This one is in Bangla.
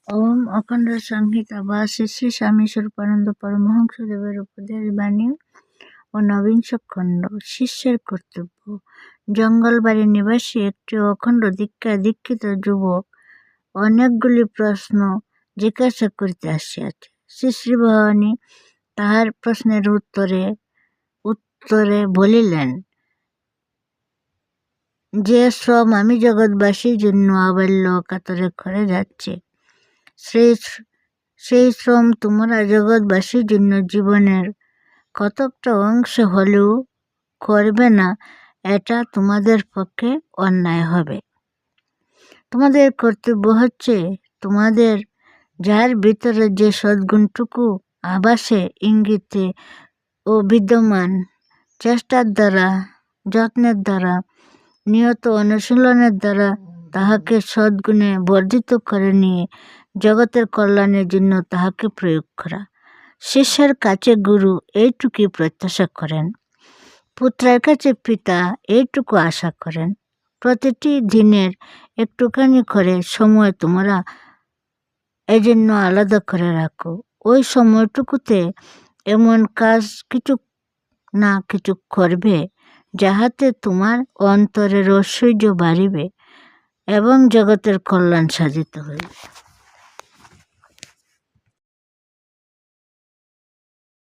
ওম অখণ্ড সংহিতা বা শ্রী শ্রী স্বামী স্বরূপানন্দ পরমহংসদেবের উপদেশ বাণী ও নবিংশ খণ্ড। শিষ্যের কর্তব্য। জঙ্গলবাড়ির নিবাসী একটি অখণ্ড দীক্ষিত যুবক অনেকগুলি প্রশ্ন জিজ্ঞাসা করিতে আসিয়াছে। শ্রী শ্রী ভবানী তাহার প্রশ্নের উত্তরে বলিলেন, যে শ্রম আমি জগৎবাসীর জন্য আবাল্য কাতরে করে যাচ্ছি, সেই শ্রম তোমরা জগৎবাসীর জন্য জীবনের কতকটা অংশ হলেও করবে না, এটা তোমাদের পক্ষে অন্যায় হবে। তোমাদের কর্তব্য হচ্ছে তোমাদের যার ভিতরে যে সদ্গুণটুকু আভাসে ইঙ্গিতে ও বিদ্যমান, চেষ্টার দ্বারা, যত্নের দ্বারা, নিয়ত অনুশীলনের দ্বারা তাহাকে সদ্গুণে বর্ধিত করে নিয়ে জগতের কল্যাণের জন্য তাহাকে প্রয়োগ করা। শিষ্যের কাছে গুরু এইটুকুই প্রত্যাশা করেন, পুত্রের কাছে পিতা এইটুকু আশা করেন। প্রতিটি দিনের একটুখানি করে সময় তোমরা এজন্য আলাদা করে রাখো। ওই সময়টুকুতে এমন কাজ কিছু না কিছু করবে যাহাতে তোমার অন্তরের ঐশ্বর্য বাড়িবে এবং জগতের কল্যাণ সাধিত হইবে।